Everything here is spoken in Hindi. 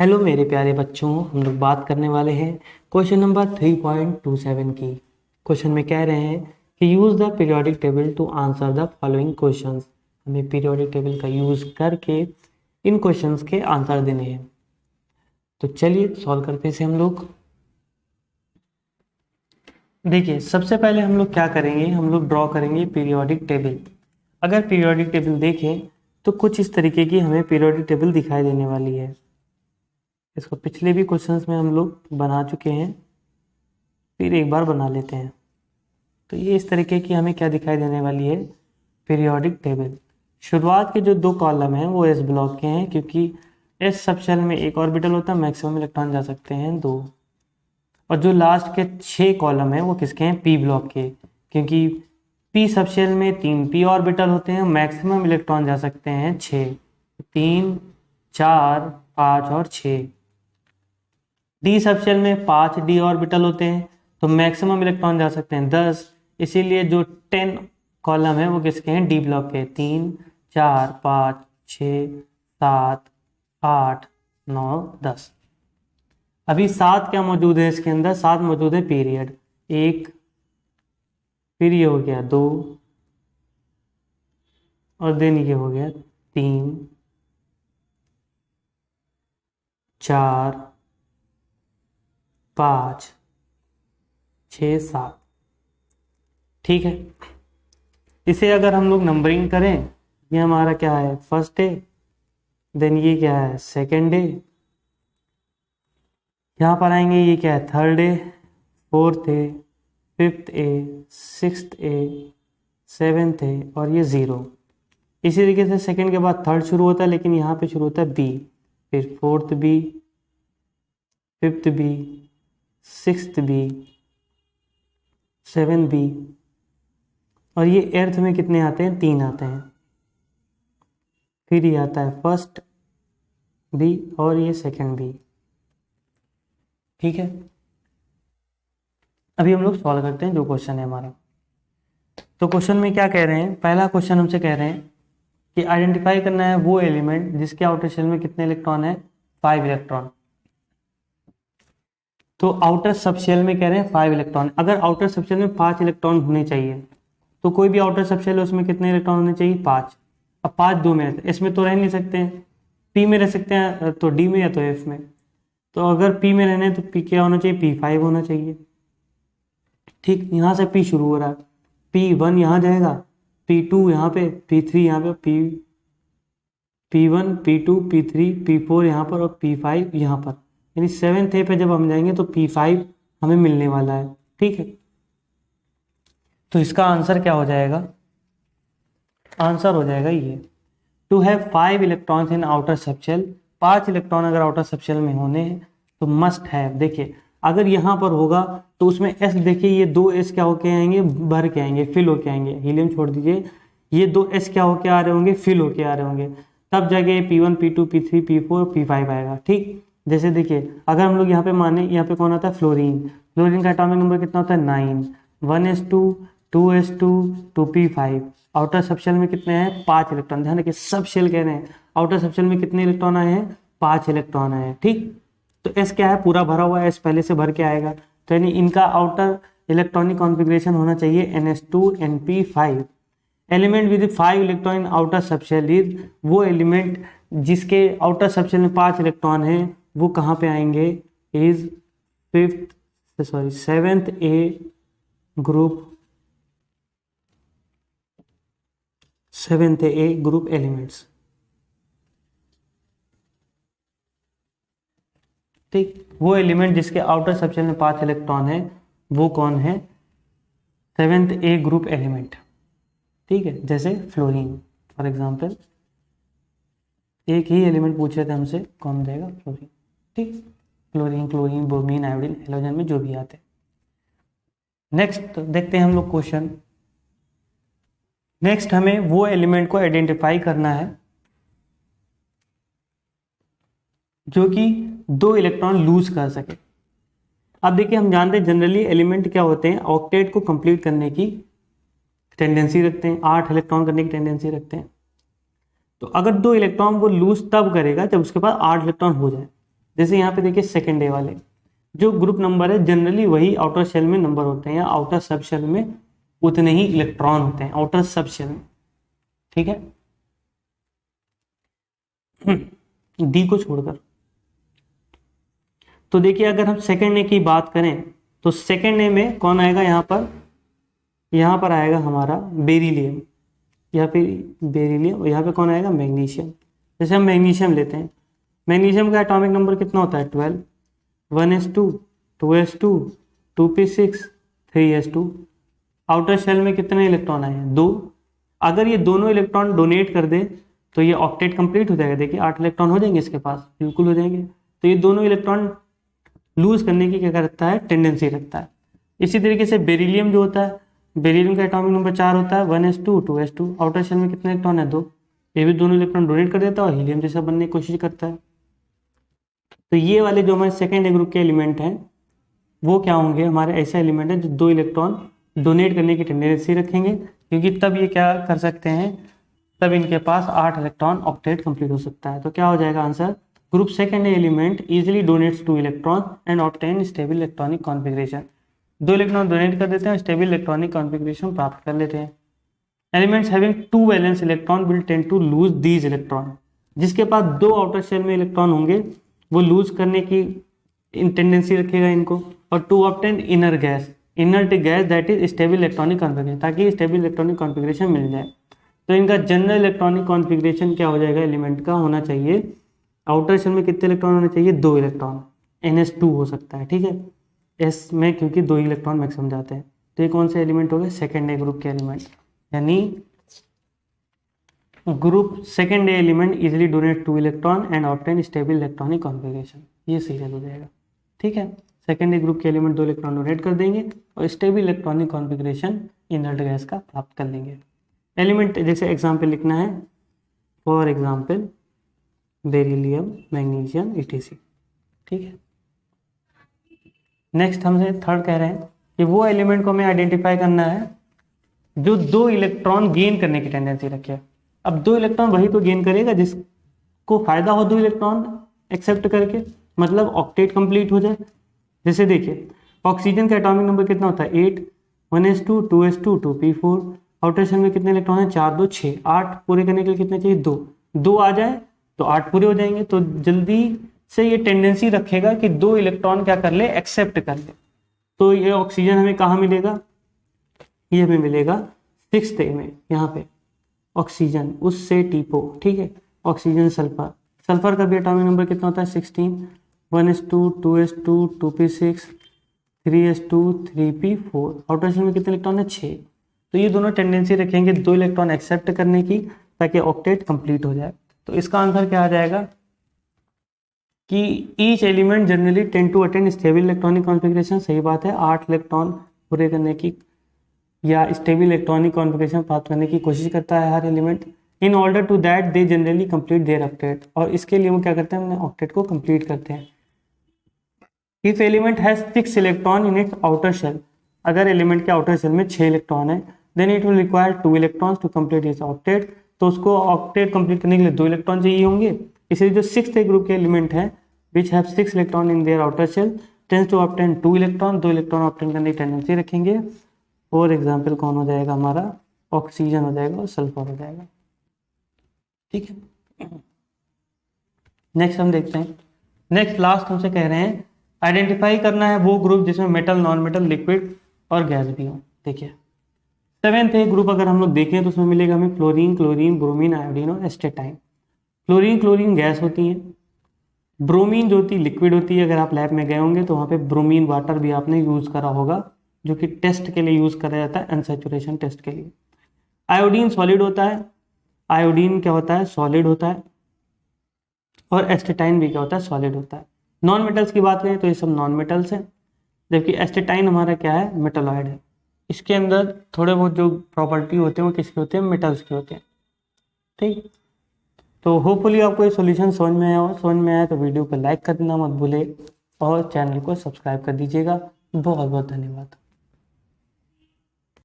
हेलो मेरे प्यारे बच्चों, हम लोग बात करने वाले हैं क्वेश्चन नंबर 3.27 की। क्वेश्चन में कह रहे हैं कि use the periodic table to answer the following questions. हमें पीरियोडिक टेबल का यूज़ करके इन क्वेश्चंस के आंसर देने हैं। तो चलिए सॉल्व करते हैं इसे हम लोग। देखिए, सबसे पहले हम लोग क्या करेंगे, हम लोग ड्रॉ करेंगे पीरियोडिक टेबल। अगर पीरियोडिक टेबल देखें तो कुछ इस तरीके की हमें पीरियोडिक टेबल दिखाई देने वाली है। इसको पिछले भी क्वेश्चंस में हम लोग बना चुके हैं, फिर एक बार बना लेते हैं। तो ये इस तरीके की हमें क्या दिखाई देने वाली है, पीरियोडिक टेबल। शुरुआत के जो दो कॉलम हैं वो एस ब्लॉक के हैं, क्योंकि एस सब शेल में एक ऑर्बिटल होता है, मैक्सिमम इलेक्ट्रॉन जा सकते हैं 2। और जो लास्ट के 6 कॉलम हैं वो किसके हैं, पी ब्लॉक के, क्योंकि पी सब शेल में 3 पी ऑर्बिटल होते हैं, मैक्सिमम इलेक्ट्रॉन जा सकते हैं 6, 3, 4, 5 और 6। डी सब शेल में 5 डी ऑर्बिटल होते हैं, तो मैक्सिमम इलेक्ट्रॉन जा सकते हैं 10। इसीलिए जो 10 कॉलम है वो किसके हैं, डी ब्लॉक के। 3, 4, 5, 6, 7, 8, 9, 10। अभी 7 क्या मौजूद है इसके अंदर, 7 मौजूद है पीरियड। 1, फिर ये हो गया 2, और देन ये हो गया 3, 4, 5, 6, 7। ठीक है, इसे अगर हम लोग नंबरिंग करें, ये हमारा क्या है, फर्स्ट डे, देन ये क्या है, सेकेंड डे, यहाँ पर आएंगे ये क्या है, third day, fourth A, fifth A, sixth A, seventh A, और ये 0। इसी तरीके से सेकेंड के बाद थर्ड शुरू होता है, लेकिन यहाँ पे शुरू होता है बी, फिर fourth B, fifth B, sixth B, 7 B, और ये एर्थ में कितने आते हैं, 3 आते हैं। फिर ये आता है फर्स्ट बी और ये सेकंड बी। ठीक है, अभी हम लोग सॉल्व करते हैं जो क्वेश्चन है हमारा। तो क्वेश्चन में क्या कह रहे हैं, पहला क्वेश्चन हमसे कह रहे हैं कि आइडेंटिफाई करना है वो एलिमेंट जिसके आउटर शेल में कितने इलेक्ट्रॉन है, 5 इलेक्ट्रॉन। तो आउटर सब शेल में कह रहे हैं 5 इलेक्ट्रॉन। अगर आउटर सब शेल में 5 इलेक्ट्रॉन होने चाहिए, तो कोई भी आउटर सब शेल है उसमें कितने इलेक्ट्रॉन होने चाहिए, 5। अब 5 2 में रहते हैं, इसमें तो रह नहीं सकते हैं, पी में रह सकते हैं तो डी में या तो एफ में। तो अगर पी में रहने तो पी क्या होना चाहिए, P5 होना चाहिए। ठीक, यहाँ से पी शुरू हो रहा है, P1 यहाँ जाएगा, P2 यहाँ पे, P3 यहाँ पे, P1, P2, P3, P4 यहाँ पर और P5 यहाँ पर। यानी 7th ए पे जब हम जाएंगे तो P5 हमें मिलने वाला है। ठीक है, तो इसका आंसर क्या हो जाएगा, आंसर हो जाएगा ये, to have 5 electrons in outer subshell. 5 electron अगर आउटर सबशेल में होने हैं तो मस्ट हैव। देखिए, अगर यहाँ पर होगा तो उसमें एस, देखिए ये 2 एस क्या होके आएंगे, भर के आएंगे, फिल होके आएंगे। हीलियम छोड़ दीजिए, ये 2 एस क्या होके आ रहे होंगे, फिल होके आ रहे होंगे। तब जाके P1, P2, P3, P4, P5 आएगा। ठीक, जैसे देखिए अगर हम लोग यहाँ पे माने, यहाँ पे कौन आता है, फ्लोरीन। फ्लोरीन का एटॉमिक नंबर कितना होता है, 9, 1s2, 2s2, 2p5। Outer subshell में कितने हैं, 5 इलेक्ट्रॉन। ध्यान रखिए, सब शेल कह रहे हैं, आउटर सबशेल में कितने इलेक्ट्रॉन आए हैं, 5 इलेक्ट्रॉन आए हैं। ठीक, तो एस क्या है, पूरा भरा हुआ है, एस पहले से भर के आएगा, तो यानी इनका आउटर इलेक्ट्रॉनिक कॉन्फ़िगरेशन होना चाहिए NS2np5। Element with 5 electron in outer subshell is, वो एलिमेंट जिसके आउटर सबशेल में 5 इलेक्ट्रॉन हैं वो कहाँ पे आएंगे, is 7th A group, 7th A group elements. ठीक, वो एलिमेंट जिसके आउटर सबशेल में 5 इलेक्ट्रॉन है वो कौन है, 7th ए ग्रुप एलिमेंट। ठीक है, जैसे फ्लोरीन फॉर एग्जांपल, एक ही एलिमेंट पूछ रहे थे हमसे, कौन देगा, फ्लोरीन। ठीक, fluorine, chlorine, bromine, iodine, halogen में जो भी आते हैं। नेक्स्ट देखते हैं हम लोग क्वेश्चन। नेक्स्ट हमें वो एलिमेंट को आइडेंटिफाई करना है जो कि 2 इलेक्ट्रॉन लूज कर सके। अब देखिए, हम जानते हैं जनरली एलिमेंट क्या होते हैं, ऑक्टेट को कंप्लीट करने की टेंडेंसी रखते हैं, 8 इलेक्ट्रॉन करने की टेंडेंसी रखते हैं। तो अगर 2 इलेक्ट्रॉन वो लूज तब करेगा जब उसके पास 8 इलेक्ट्रॉन हो जाए। जैसे यहाँ पे देखिए सेकेंड ए वाले जो ग्रुप नंबर है जनरली वही आउटर शेल में नंबर होते हैं या आउटर सब शेल में उतने ही इलेक्ट्रॉन होते हैं आउटर सब शेल में, ठीक है, डी को छोड़कर। तो देखिए अगर हम सेकेंड ए की बात करें तो सेकेंड ए में कौन आएगा, यहाँ पर आएगा हमारा बेरिलियम, यहाँ पे बेरिलियम, यहाँ पे कौन आएगा, मैग्नीशियम। जैसे हम मैग्नीशियम लेते हैं, मैग्नीशियम का एटॉमिक नंबर कितना होता है 12, 1s2, 2s2, 2p6, 3s2। Outer shell में कितने इलेक्ट्रॉन आए हैं, 2। अगर ये दोनों इलेक्ट्रॉन डोनेट कर दे तो ये ऑक्टेट कंप्लीट हो जाएगा। देखिए 8 इलेक्ट्रॉन हो जाएंगे इसके पास, बिल्कुल हो जाएंगे। तो ये दोनों इलेक्ट्रॉन लूज करने की क्या करता है, टेंडेंसी रखता है। इसी तरीके से बेरिलियम जो होता है, बेरिलियम का एटॉमिक नंबर 4 होता है, 1s2, 2s2। आउटर शेल में कितने इलेक्ट्रॉन है, 2। ये भी दोनों इलेक्ट्रॉन डोनेट कर देता है और हीलियम जैसा बनने की कोशिश करता है। तो ये वाले जो हमारे सेकेंड ए ग्रुप के एलिमेंट हैं वो क्या होंगे, हमारे ऐसे एलिमेंट हैं जो 2 इलेक्ट्रॉन डोनेट करने की टेंडेंसी रखेंगे, क्योंकि तब ये क्या कर सकते हैं, तब इनके पास 8 इलेक्ट्रॉन ऑक्टेट कंप्लीट हो सकता है। तो क्या हो जाएगा answer, group second A element easily donates 2 electron and obtain stable electronic configuration. 2 electron donate कर देते हैं, स्टेबल इलेक्ट्रॉनिक कॉन्फिगरेशन प्राप्त कर लेते हैं। Elements having 2 valence electron will tend to lose these electron. जिसके पास 2 आउटर शेल में इलेक्ट्रॉन होंगे वो लूज करने की टेंडेंसी रखेगा इनको, और to obtain inner gas, inert gas that is stable electronic configuration, ताकि स्टेबल इलेक्ट्रॉनिक कॉन्फिगरेशन मिल जाए। तो इनका जनरल इलेक्ट्रॉनिक कॉन्फिगरेशन क्या हो जाएगा, एलिमेंट का होना चाहिए, आउटर शेल में कितने इलेक्ट्रॉन होने चाहिए, 2 इलेक्ट्रॉन, NS2 हो सकता है, ठीक है, एस में क्योंकि 2 इलेक्ट्रॉन मैक्सिमम जाते हैं। तो ये कौन से एलिमेंट हो गए, सेकेंड ए ग्रुप के एलिमेंट, यानी group second A element easily donate 2 electron and obtain stable electronic configuration, ये सीरियल हो जाएगा, ठीक है। सेकेंड ए ग्रुप के एलिमेंट 2 इलेक्ट्रॉन डोनेट कर देंगे और stable electronic configuration inert gas का प्राप्त कर लेंगे। एलिमेंट जैसे एग्जाम्पल लिखना है, for example beryllium, magnesium, ETC, ठीक है। नेक्स्ट हमसे थर्ड कह रहे हैं कि वो एलिमेंट को हमें आइडेंटिफाई करना है जो 2 इलेक्ट्रॉन गेन करने की टेंडेंसी रखे। अब 2 इलेक्ट्रॉन वही तो गेन करेगा जिसको फायदा हो 2 इलेक्ट्रॉन एक्सेप्ट करके, मतलब ऑक्टेट कंप्लीट हो जाए। जैसे देखिए ऑक्सीजन का एटॉमिक नंबर कितना होता है, 8, 1s2, 2s2, 2p4। Outer shell में कितने इलेक्ट्रॉन है, 4, 2, 6। 8 पूरे करने के लिए कितने चाहिए, 2 आ जाए तो 8 पूरे हो जाएंगे। तो जल्दी से ये टेंडेंसी रखेगा कि 2 इलेक्ट्रॉन क्या कर ले, एक्सेप्ट कर ले। तो ये ऑक्सीजन हमें कहाँ मिलेगा, ये हमें मिलेगा 6th ए में, यहाँ पे ऑक्सीजन, उससे टीपो, ठीक है। ऑक्सीजन सल्फर, सल्फर का भी एटॉमिक नंबर कितना होता है, 16, 1s2, 2s2, 2p6, 3s2, 3p4। Outer shell में कितने इलेक्ट्रॉन है, 6। तो ये दोनों टेंडेंसी रखेंगे 2 इलेक्ट्रॉन एक्सेप्ट करने की, ताकि ऑक्टेट कंप्लीट हो जाए। तो इसका आंसर क्या आ जाएगा कि each element generally tend to attend stable electronic configuration. सही बात है, 8 इलेक्ट्रॉन पूरे करने की या स्टेबल इलेक्ट्रॉनिक कॉन्फिगरेशन प्राप्त करने की कोशिश करता है हर element. In order to that they generally complete their octet, और इसके लिए वो क्या करते हैं, अपने ऑक्टेट को कंप्लीट करते हैं। If element has 6 electron in its outer shell, अगर एलिमेंट के आउटर शेल में 6 इलेक्ट्रॉन है, then it will require 2 electrons to complete its octet. तो उसको ऑक्टेट कंप्लीट करने के लिए 2 इलेक्ट्रॉन चाहिए होंगे। इसलिए जो 6th ए ग्रुप के एलिमेंट है which have 6 electron in their outer shell tends to obtain 2 electron, 2 electron obtain करने की टेंडेंसी रखेंगे। फॉर एग्जाम्पल कौन हो जाएगा हमारा, ऑक्सीजन हो जाएगा और सल्फर हो जाएगा, ठीक है। नेक्स्ट हम देखते हैं, नेक्स्ट लास्ट हमसे कह रहे हैं आइडेंटिफाई करना है वो ग्रुप जिसमें मेटल, नॉन मेटल, लिक्विड और गैस भी हो। देखिए 7th ए ग्रुप अगर हम लोग देखें तो उसमें मिलेगा हमें फ्लोरीन, क्लोरीन, ब्रोमीन, आयोडीन और एस्टेटाइन। फ्लोरीन, क्लोरीन गैस होती है, ब्रोमीन जो होती है लिक्विड होती है। अगर आप लैब में गए होंगे तो वहाँ पे ब्रोमीन वाटर भी आपने यूज़ करा होगा, जो कि टेस्ट के लिए यूज़ करा जाता है, अनसैचुरेशन टेस्ट के लिए। आयोडीन सॉलिड होता है, आयोडीन क्या होता है, सॉलिड होता है, और एस्टेटाइन भी क्या होता है, सॉलिड होता है। नॉन मेटल्स की बात करें तो ये सब नॉन मेटल्स हैं, जबकि एस्टेटाइन हमारा क्या है, मेटलॉइड है। इसके अंदर थोड़े बहुत जो प्रॉपर्टी होते हैं वो किसके होते हैं, मेटल्स के होते हैं, ठीक। तो होपफुली आपको ये सॉल्यूशन समझ में आया तो वीडियो को लाइक कर देना मत भूले और चैनल को सब्सक्राइब कर दीजिएगा। बहुत बहुत धन्यवाद।